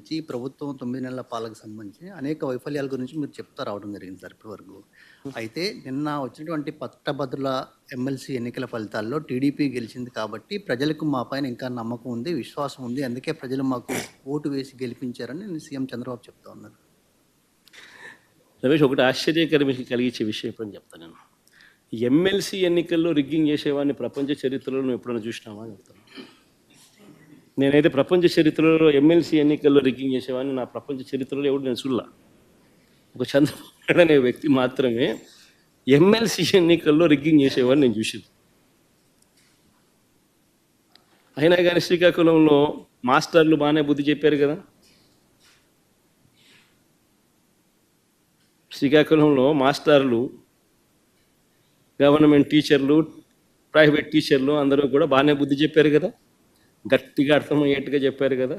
సంబంధించి ప్రభుత్వం 9 నెలల పాలనకు సంబంధించి అనేక వైఫల్యాల గురించి మీరు చెప్తా రావడం జరిగింది సార్ ఇప్పటివరకు. అయితే నిన్న వచ్చినటువంటి పట్టభద్రుల ఎమ్మెల్సీ ఎన్నికల ఫలితాల్లో టీడీపీ గెలిచింది కాబట్టి ప్రజలకు మా పైన ఇంకా నమ్మకం ఉంది, విశ్వాసం ఉంది. అందుకే ప్రజలు మాకు ఓటు వేసి గెలిపించారని సీఎం చంద్రబాబు చెప్తా ఉన్నారు. రమేష్, ఒకటి ఆశ్చర్యకరం కలిగించే విషయం ఎప్పుడని చెప్తాను నేను. ఎమ్మెల్సీ ఎన్నికల్లో రిగ్గింగ్ చేసేవాడిని ప్రపంచ చరిత్రలో నువ్వు ఎప్పుడైనా చూసినావా అని చెప్తాను. నేనైతే ప్రపంచ చరిత్రలో ఎమ్మెల్సీ ఎన్నికల్లో రిగ్గింగ్ చేసేవాడిని నా ప్రపంచ చరిత్రలో ఎవడు నేను చూడలా. ఒక చంద్రబాబు నాయుడు అనే వ్యక్తి మాత్రమే ఎమ్మెల్సీ ఎన్నికల్లో రిగ్గింగ్ చేసేవాడిని నేను చూసింది. అయినా కానీ శ్రీకాకుళంలో మాస్టర్లు బాగానే బుద్ధి చెప్పారు కదా. శ్రీకాకుళంలో మాస్టర్లు, గవర్నమెంట్ టీచర్లు, ప్రైవేట్ టీచర్లు అందరూ కూడా బాగానే బుద్ధి చెప్పారు కదా, గట్టిగా అర్థమయ్యేట్టుగా చెప్పారు కదా.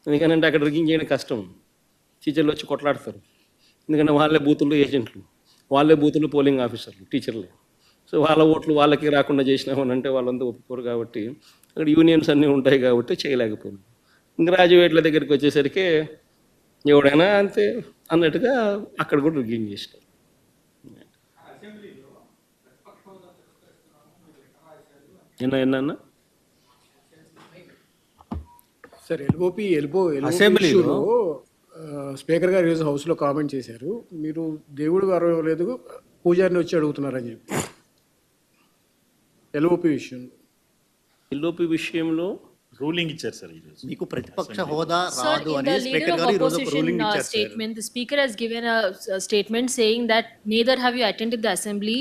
ఎందుకంటే అక్కడ రిగ్గింగ్ చేయడం కష్టం. టీచర్లు వచ్చి కొట్లాడతారు, ఎందుకంటే వాళ్ళే బూతులు ఏజెంట్లు, వాళ్ళే బూతులు పోలింగ్ ఆఫీసర్లు, టీచర్లు. సో వాళ్ళ ఓట్లు వాళ్ళకి రాకుండా చేసినామని అంటే వాళ్ళంతా ఒప్పుకోరు. కాబట్టి అక్కడ యూనియన్స్ అన్నీ ఉంటాయి కాబట్టి చేయలేకపోయింది. ఇంకా గ్రాడ్యుయేట్ల దగ్గరికి వచ్చేసరికి ఎవడైనా అంతే అన్నట్టుగా అక్కడ కూడా రిగ్గింగ్ చేసినారు. ఎన్న సార్ ఎల్బో అసెంబ్లీలో స్పీకర్ గారు ఈరోజు హౌస్లో కామెంట్ చేశారు, మీరు దేవుడు గారు లేదు పూజారిని వచ్చి అడుగుతున్నారని చెప్పి ఎల్ఓపి విషయంలో రూలింగ్ ఇచ్చారు సార్ ఈరోజు. మీకు ప్రతిపక్ష హోదా రాదు అని స్పీకర్ గారు ఈరోజు ఒక రూలింగ్ ఇచ్చారు. Statement, the speaker has given a statement saying that neither have you attended the assembly,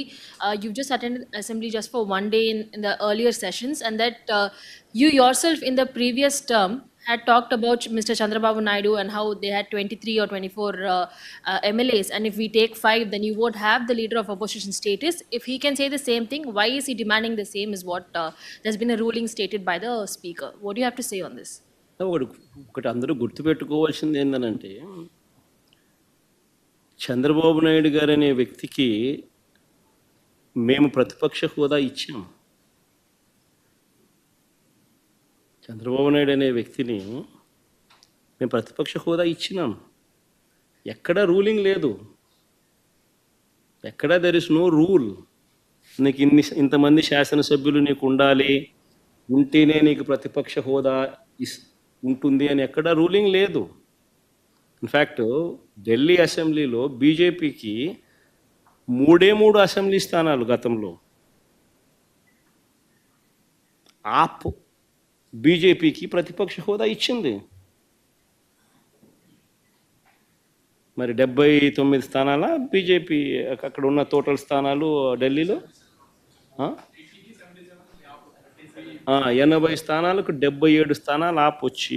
you've just attended assembly just for one day in the earlier sessions, and that you yourself in the previous term had talked about Mr. Chandrababu Naidu and how they had 23 or 24 MLAs, and if we take 5 then you won't have the leader of opposition status. If he can say the same thing, why is he demanding the same is what there's been a ruling stated by the speaker. What do you have to say on this? ఒకటి అందరూ గుర్తుపెట్టుకోవాల్సింది ఏంటంటే, చంద్రబాబు నాయుడు గారు అనే వ్యక్తికి మేము ప్రతిపక్ష హోదా ఇచ్చాం. చంద్రబాబు నాయుడు అనే వ్యక్తిని మేము ప్రతిపక్ష హోదా ఇచ్చినాం. ఎక్కడా రూలింగ్ లేదు, ఎక్కడా దెర్ ఇస్ నో రూల్. నీకు ఇంతమంది శాసనసభ్యులు నీకు ఉండాలి, ఉంటేనే నీకు ప్రతిపక్ష హోదా ఉంటుంది అని ఎక్కడా రూలింగ్ లేదు. ఇన్ఫ్యాక్ట్ ఢిల్లీ అసెంబ్లీలో బీజేపీకి 3 అసెంబ్లీ స్థానాలు గతంలో. ఆప్ బీజేపీకి ప్రతిపక్ష హోదా ఇచ్చింది. మరి 79 స్థానాల బీజేపీ అక్కడ ఉన్న టోటల్ స్థానాలు ఢిల్లీలో 80 స్థానాలకు 77 స్థానాలు ఆప్ వచ్చి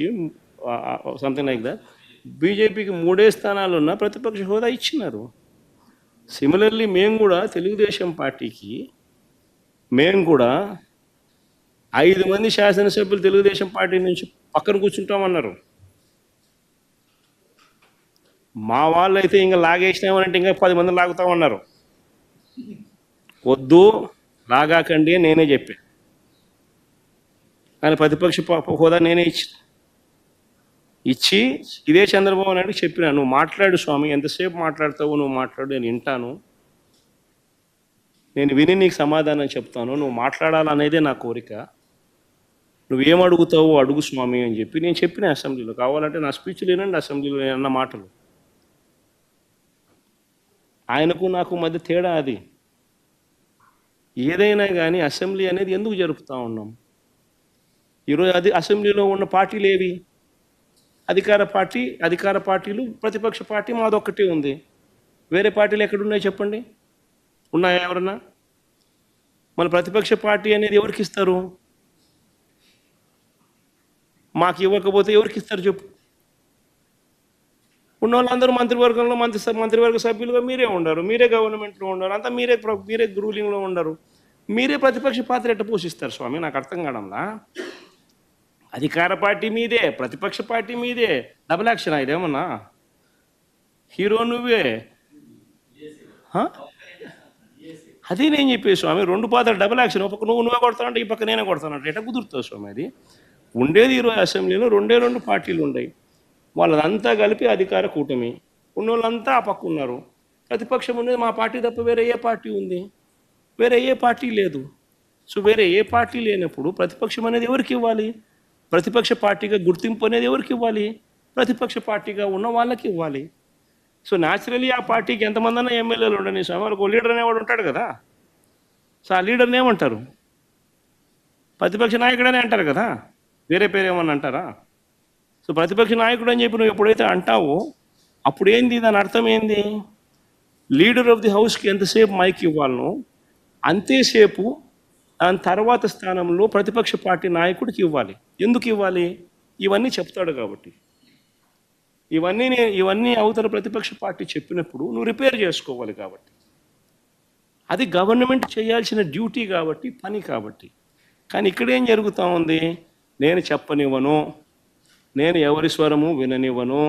సంథింగ్ లైక్ దట్. బీజేపీకి 3 స్థానాలు ఉన్న ప్రతిపక్ష హోదా ఇచ్చినారు. సిమిలర్లీ మేము కూడా తెలుగుదేశం పార్టీకి కూడా 5 మంది శాసనసభ్యులు తెలుగుదేశం పార్టీ నుంచి పక్కన కూర్చుంటామన్నారు. మా వాళ్ళు అయితే ఇంకా లాగేసినామనంటే ఇంకా 10 మంది లాగుతామన్నారు. వద్దు లాగాకండి నేనే చెప్పాను, కానీ ప్రతిపక్ష హోదా నేనే ఇచ్చి ఇదే చంద్రబాబు నాయుడు చెప్పినా, నువ్వు మాట్లాడు స్వామి, ఎంతసేపు మాట్లాడతావు నువ్వు మాట్లాడు, నేను వింటాను, నేను విని నీకు సమాధానం చెప్తాను, నువ్వు మాట్లాడాలనేదే నా కోరిక, నువ్వేం అడుగుతావో అడుగు స్వామి అని చెప్పి నేను చెప్పిన అసెంబ్లీలో. కావాలంటే నా స్పీచ్లు వినండి, అసెంబ్లీలో అన్న మాటలు. ఆయనకు నాకు మధ్య తేడా అది. ఏదైనా కానీ అసెంబ్లీ అనేది ఎందుకు జరుపుతూ ఉన్నాం? ఈరోజు అసెంబ్లీలో ఉన్న పార్టీలు ఏవి? అధికార పార్టీలు, ప్రతిపక్ష పార్టీ మాదొక్కటే ఉంది. వేరే పార్టీలు ఎక్కడున్నాయి చెప్పండి? ఉన్నాయా ఎవరన్నా? మన ప్రతిపక్ష పార్టీ అనేది ఎవరికి ఇస్తారు? మాకు ఇవ్వకపోతే ఎవరికి ఇస్తారు చెప్పు? ఉన్న వాళ్ళందరూ మంత్రివర్గంలో మంత్రివర్గ సభ్యులుగా మీరే ఉండరు, మీరే గవర్నమెంట్లో ఉండరు, అంతా మీరే రూలింగ్లో ఉండరు. మీరే ప్రతిపక్ష పాత్ర ఎట్ట పోషిస్తారు స్వామి? నాకు అర్థం కావడంలా. అధికార పార్టీ మీదే, ప్రతిపక్ష పార్టీ మీదే, డబుల్ యాక్షన్ ఇదేమన్నా? హీరో నువ్వే. అదే నేను చెప్పే స్వామి, 2 పాత్రలు డబుల్ యాక్షన్. ఒక పక్క నువ్వే కొడతానంటే ఈ పక్క నేనే కొడతానంటే ఎట్లా కుదురుతావు స్వామి? అది ఉండేది 20 అసెంబ్లీలో 2 పార్టీలు ఉన్నాయి. వాళ్ళదంతా కలిపి అధికార కూటమి. ఉన్నోళ్ళంతా ఆ పక్క ఉన్నారు. ప్రతిపక్షం ఉండేది మా పార్టీ తప్ప వేరే ఏ పార్టీ ఉంది? వేరే ఏ పార్టీ లేదు. సో వేరే ఏ పార్టీ లేనప్పుడు ప్రతిపక్షం అనేది ఎవరికి ఇవ్వాలి? ప్రతిపక్ష పార్టీగా గుర్తింపు అనేది ఎవరికి ఇవ్వాలి? ప్రతిపక్ష పార్టీగా ఉన్న వాళ్ళకి ఇవ్వాలి. సో న్యాచురలీ ఆ పార్టీకి ఎంతమంది అన్నా ఎమ్మెల్యేలు ఉండని స్వామి, వాళ్ళకు లీడర్ అనేవాడు ఉంటాడు కదా. సో ఆ లీడర్ని ఏమంటారు? ప్రతిపక్ష నాయకుడనే అంటారు కదా, వేరే పేరు ఏమన్నా అంటారా? సో ప్రతిపక్ష నాయకుడు అని చెప్పి నువ్వు ఎప్పుడైతే అంటావో అప్పుడు ఏంది, దాని అర్థం ఏంది? లీడర్ ఆఫ్ ది హౌస్కి ఎంతసేపు మైక్ ఇవ్వాలనో అంతేసేపు దాని తర్వాత స్థానంలో ప్రతిపక్ష పార్టీ నాయకుడికి ఇవ్వాలి. ఎందుకు ఇవ్వాలి? ఇవన్నీ చెప్తాడు కాబట్టి. ఇవన్నీ అవతల ప్రతిపక్ష పార్టీ చెప్పినప్పుడు నువ్వు రిపేర్ చేసుకోవాలి కాబట్టి. అది గవర్నమెంట్ చేయాల్సిన డ్యూటీ కాబట్టి, పని కాబట్టి. కానీ ఇక్కడ ఏం జరుగుతూ ఉంది? నేను చెప్పనివ్వను, నేను ఎవరి స్వరము విననివ్వను,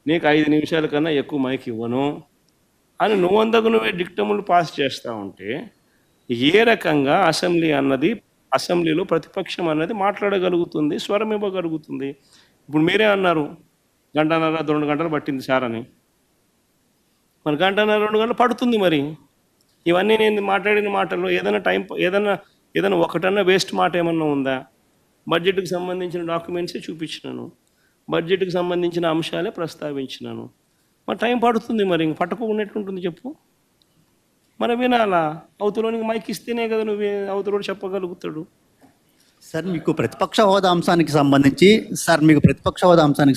నీకు 5 నిమిషాల కన్నా ఎక్కువ మైక్ ఇవ్వను అని నువ్వే డిక్టములు పాస్ చేస్తూ ఉంటే ఏ రకంగా అసెంబ్లీలో ప్రతిపక్షం అన్నది మాట్లాడగలుగుతుంది, స్వరం ఇవ్వగలుగుతుంది? ఇప్పుడు మీరే అన్నారు 1.5 గంటలు 2 గంటలు పట్టింది సార్ అని. మరి 1.5 గంటలు 2 గంటలు పడుతుంది. మరి ఇవన్నీ నేను మాట్లాడిన మాటల్లో ఏదైనా ఒకటన్నా వేస్ట్ మాట ఏమన్నా ఉందా? బడ్జెట్కి సంబంధించిన డాక్యుమెంట్సే చూపించినాను, బడ్జెట్కి సంబంధించిన అంశాలే ప్రస్తావించినాను. మరి టైం పడుతుంది. మరి ఇంక పట్టకపోయినట్టుంటుంది చెప్పు. మరి వినాలా? అవతలోనికి మైక్ ఇస్తేనే కదా నువ్వు అవతలోడు చెప్పగలుగుతాడు. సార్ మీకు ప్రతిపక్ష హోదా అంశానికి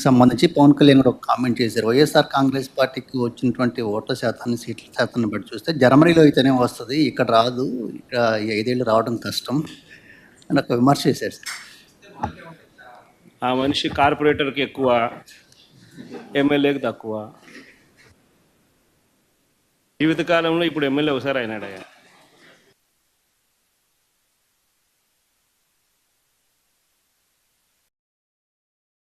సంబంధించి పవన్ కళ్యాణ్ గారు ఒక కామెంట్ చేశారు. వైఎస్ఆర్ కాంగ్రెస్ పార్టీకి వచ్చినటువంటి ఓట్ల శాతాన్ని, సీట్ల శాతాన్ని బట్టి చూస్తే జర్మనీలో అయితేనే వస్తుంది, ఇక్కడ రాదు, ఇక్కడ 5 ఏళ్ళు రావడం కష్టం అని ఒక విమర్శ చేశారు సార్. ఆ మనిషి కార్పొరేటర్కి ఎక్కువ, ఎమ్మెల్యేకి తక్కువ. జీవితకాలంలో ఇప్పుడు ఎమ్మెల్యే ఒకసారి అయినాడయ్యా.